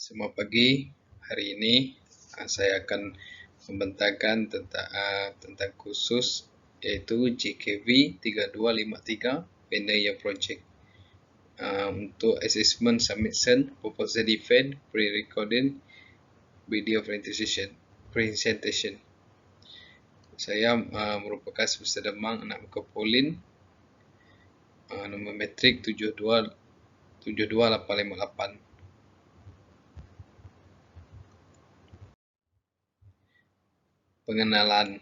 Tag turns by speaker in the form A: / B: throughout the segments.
A: Selamat pagi. Hari ini saya akan membentangkan tentang kursus yaitu JKV 3253 Final Year Project untuk Assessment Submission, Proposal Defense, Pre-Recording, Video Presentation. Saya merupakan semester demang anak muka Polin, nombor metrik 72858. Pengenalan.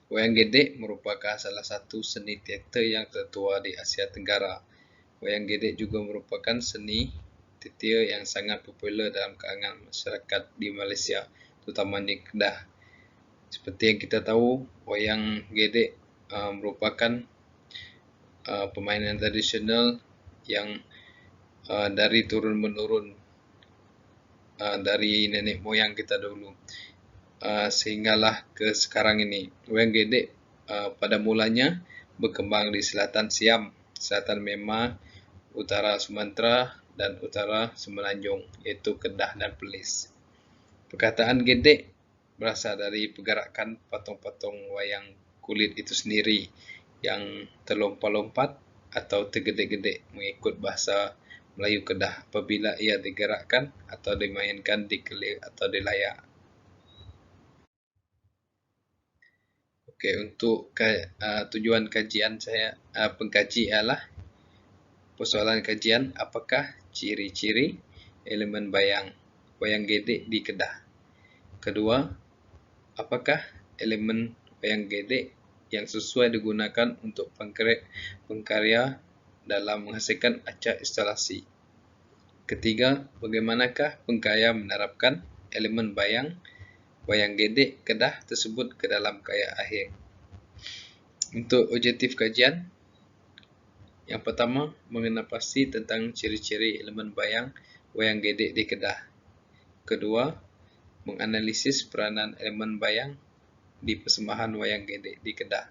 A: Wayang Gedek merupakan salah satu seni teater yang tertua di Asia Tenggara. Wayang Gedek juga merupakan seni teater yang sangat popular dalam kalangan masyarakat di Malaysia, terutama di Kedah. Seperti yang kita tahu, Wayang Gedek merupakan permainan tradisional yang dari turun-menurun dari nenek moyang kita dulu. Sehinggalah ke sekarang ini. Wayang Gedek pada mulanya berkembang di selatan Siam, selatan Myanmar, utara Sumatera, dan utara Semenanjung, iaitu Kedah dan Perlis. Perkataan gedek berasal dari pergerakan patung-patung wayang kulit itu sendiri yang terlompat-lompat atau tergedek-gedek mengikut bahasa Melayu Kedah apabila ia digerakkan atau dimainkan di kelir atau di layar. Okey, untuk tujuan kajian saya, pengkaji ialah persoalan kajian, apakah ciri-ciri elemen wayang gedek di Kedah. Kedua, apakah elemen wayang gedek yang sesuai digunakan untuk pengkarya dalam menghasilkan acak instalasi. Ketiga, bagaimanakah pengkarya menerapkan elemen wayang gedek Kedah tersebut ke dalam karya akhir. Untuk objektif kajian, yang pertama, mengenal pasti tentang ciri-ciri elemen wayang gedek di Kedah. Kedua, menganalisis peranan elemen di persembahan wayang gedek di Kedah.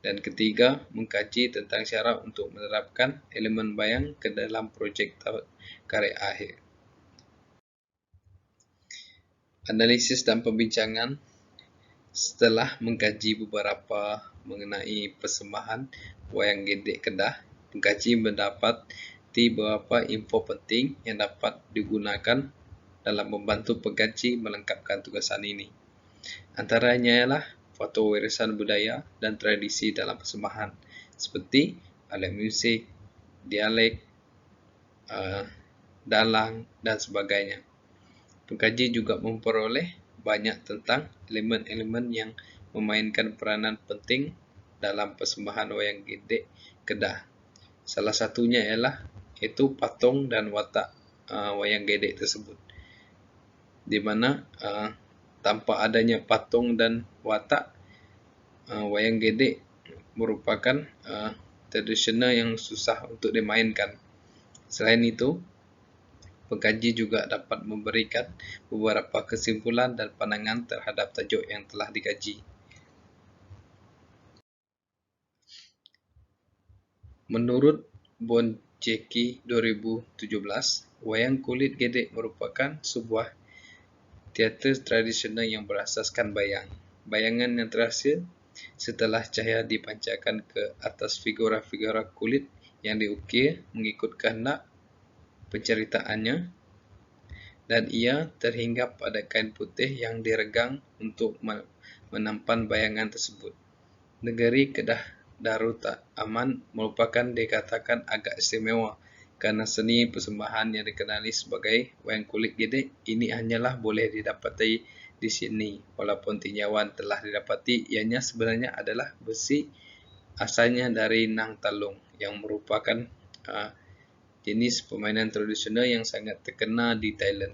A: Dan ketiga, mengkaji tentang cara untuk menerapkan elemen ke dalam projek karya akhir. Analisis dan pembincangan. Setelah mengkaji beberapa mengenai persembahan wayang gedek Kedah, pengkaji mendapati beberapa info penting yang dapat digunakan dalam membantu pengkaji melengkapkan tugasan ini. Antaranya ialah faktor warisan budaya dan tradisi dalam persembahan, seperti alat muzik, dialek, dalang dan sebagainya. Pengkaji juga memperoleh banyak tentang elemen-elemen yang memainkan peranan penting dalam persembahan wayang gedek Kedah. Salah satunya ialah iaitu patung dan watak wayang gedek tersebut, di mana tanpa adanya patung dan watak, wayang gedek merupakan tradisional yang susah untuk dimainkan. Selain itu, pengkaji juga dapat memberikan beberapa kesimpulan dan pandangan terhadap tajuk yang telah dikaji. Menurut Bonjeki 2017, wayang kulit gedek merupakan sebuah teater tradisional yang berasaskan bayangan yang terhasil setelah cahaya dipancarkan ke atas figura-figura kulit yang diukir mengikut kehendak penceritaannya, dan ia terhinggap pada kain putih yang diregang untuk menampan bayangan tersebut. Negeri Kedah Darul Aman merupakan dikatakan agak istimewa kerana seni persembahan yang dikenali sebagai wayang kulit gedek ini hanyalah boleh didapati di sini, walaupun tinjauan telah didapati ianya sebenarnya adalah besi asalnya dari Nang Talung yang merupakan jenis permainan tradisional yang sangat terkenal di Thailand.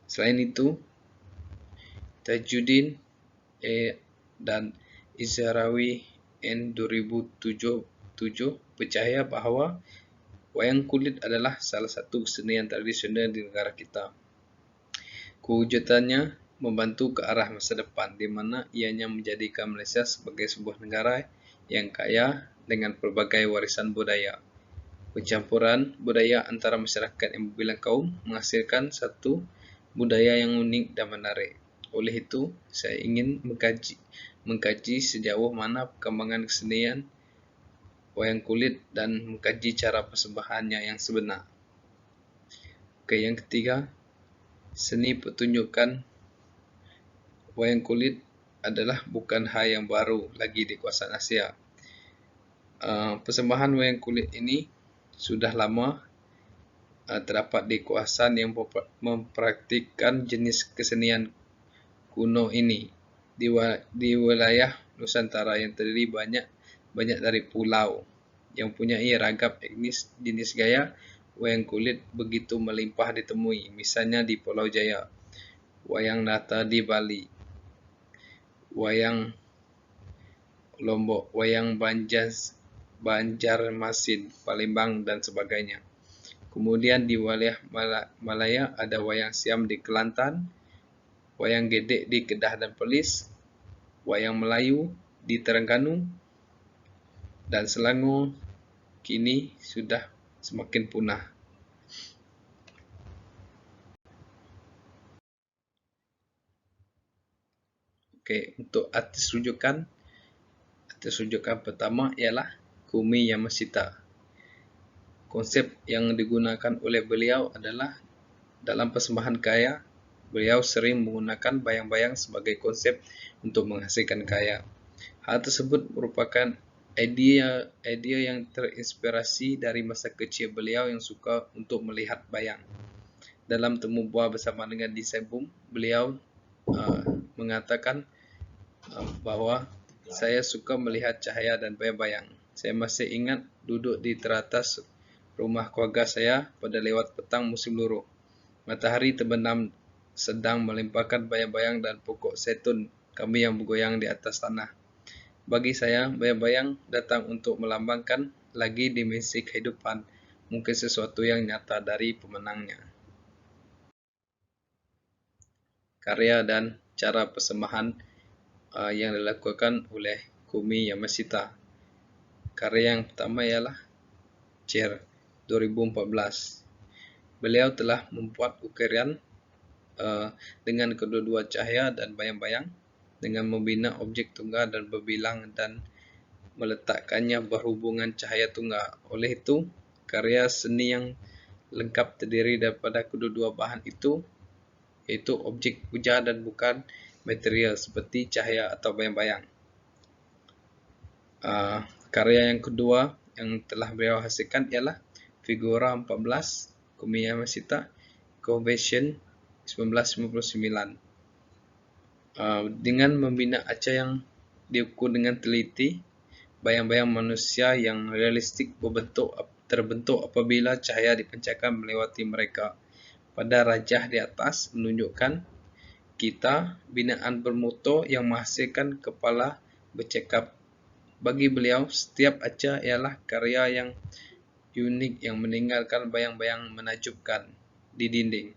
A: Selain itu, Tajuddin dan Izharawi N 2007 percaya bahawa wayang kulit adalah salah satu kesenian tradisional di negara kita. Kewujudannya membantu ke arah masa depan, di mana ianya menjadikan Malaysia sebagai sebuah negara yang kaya dengan pelbagai warisan budaya. Pencampuran budaya antara masyarakat yang berbilang kaum menghasilkan satu budaya yang unik dan menarik. Oleh itu, saya ingin mengkaji sejauh mana perkembangan kesenian wayang kulit dan mengkaji cara persembahannya yang sebenar. Oke, yang ketiga, seni pertunjukan wayang kulit adalah bukan hal yang baru lagi di kawasan Asia. Persembahan wayang kulit ini sudah lama terdapat di kawasan yang mempraktikkan jenis kesenian kuno ini. Di wilayah Nusantara yang terdiri banyak dari pulau yang mempunyai ragam etnis, jenis gaya wayang kulit begitu melimpah ditemui. Misalnya di Pulau Jaya, wayang nata di Bali, wayang Lombok, wayang Banjarmasin, Palembang, dan sebagainya. Kemudian di wilayah Malaya ada wayang Siam di Kelantan, wayang Gedek di Kedah dan Perlis, wayang Melayu di Terengganu, dan Selangor kini sudah semakin punah. Oke, untuk artis rujukan pertama ialah Kumi Yamashita. Konsep yang digunakan oleh beliau adalah dalam persembahan kaya, beliau sering menggunakan bayang-bayang sebagai konsep untuk menghasilkan kaya. Hal tersebut merupakan idea yang terinspirasi dari masa kecil beliau yang suka untuk melihat bayang. Dalam temu buah bersama dengan Desain Boom, beliau mengatakan bahwa saya suka melihat cahaya dan bayang-bayang. Saya masih ingat duduk di teratas rumah keluarga saya pada lewat petang musim luruh. Matahari terbenam sedang melimpahkan bayang-bayang dan pokok zaitun kami yang bergoyang di atas tanah. Bagi saya, bayang-bayang datang untuk melambangkan lagi dimensi kehidupan, mungkin sesuatu yang nyata dari pemenangnya. Karya dan cara persembahan yang dilakukan oleh Kumi Yamashita. Karya yang pertama ialah Cher 2014. Beliau telah membuat ukiran dengan kedua-dua cahaya dan bayang-bayang dengan membina objek tunggal dan berbilang dan meletakkannya berhubungan cahaya tunggal. Oleh itu, karya seni yang lengkap terdiri daripada kedua-dua bahan itu, yaitu objek puja dan bukan material seperti cahaya atau bayang-bayang. Karya yang kedua yang telah beliau hasilkan ialah Figura 14 Kumi Yamashita Convention 1959. Dengan membina arca yang diukur dengan teliti, bayang-bayang manusia yang realistik terbentuk apabila cahaya dipancarkan melewati mereka. Pada rajah di atas menunjukkan kita binaan bermotor yang menghasilkan kepala bercakap. Bagi beliau, setiap arca ialah karya yang unik yang meninggalkan bayang-bayang menakjubkan di dinding.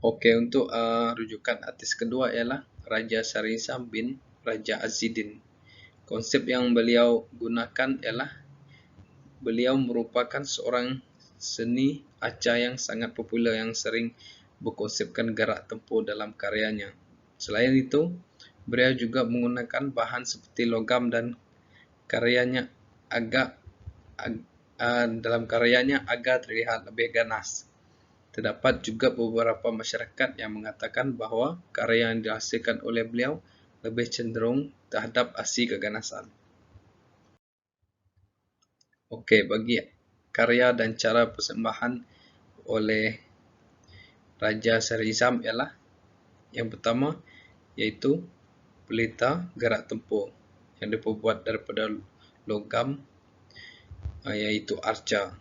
A: Oke, untuk rujukan artis kedua ialah Raja Sarisam bin Raja Azidin. Konsep yang beliau gunakan ialah beliau merupakan seorang seni arca yang sangat popular yang sering berkonsepkan gerak tempur dalam karyanya. Selain itu, beliau juga menggunakan bahan seperti logam dan dalam karyanya agak terlihat lebih ganas. Terdapat juga beberapa masyarakat yang mengatakan bahawa karya yang dihasilkan oleh beliau lebih cenderung terhadap asli keganasan. Okey, bagi karya dan cara persembahan oleh Raja Sarisam ialah yang pertama iaitu pelita gerak tempur yang diperbuat daripada logam iaitu arca.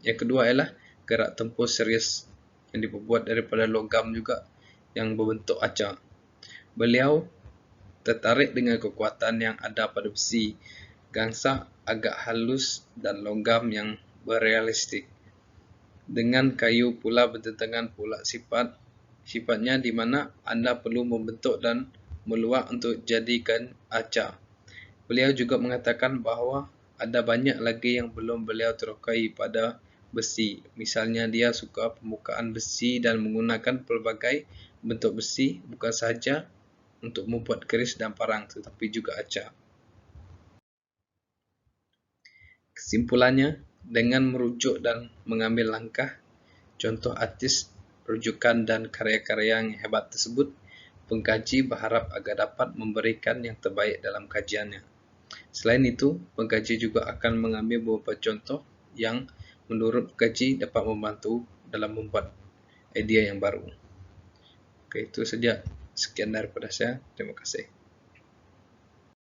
A: Yang kedua ialah gerak tempur serius yang diperbuat daripada logam juga yang berbentuk arca. Beliau tertarik dengan kekuatan yang ada pada besi, gangsa agak halus dan logam yang berrealistik. Dengan kayu pula bertentangan pula sifatnya di mana anda perlu membentuk dan meluak untuk jadikan arca. Beliau juga mengatakan bahawa ada banyak lagi yang belum beliau terokai pada besi. Misalnya dia suka pembukaan besi dan menggunakan pelbagai bentuk besi bukan sahaja untuk membuat keris dan parang tetapi juga acar. Kesimpulannya, dengan merujuk dan mengambil langkah contoh artis rujukan dan karya-karya yang hebat tersebut, pengkaji berharap agar dapat memberikan yang terbaik dalam kajiannya. Selain itu, pengkaji juga akan mengambil beberapa contoh yang menurut pengkaji dapat membantu dalam membuat idea yang baru. Oke, itu saja. Sekian daripada saya. Terima kasih.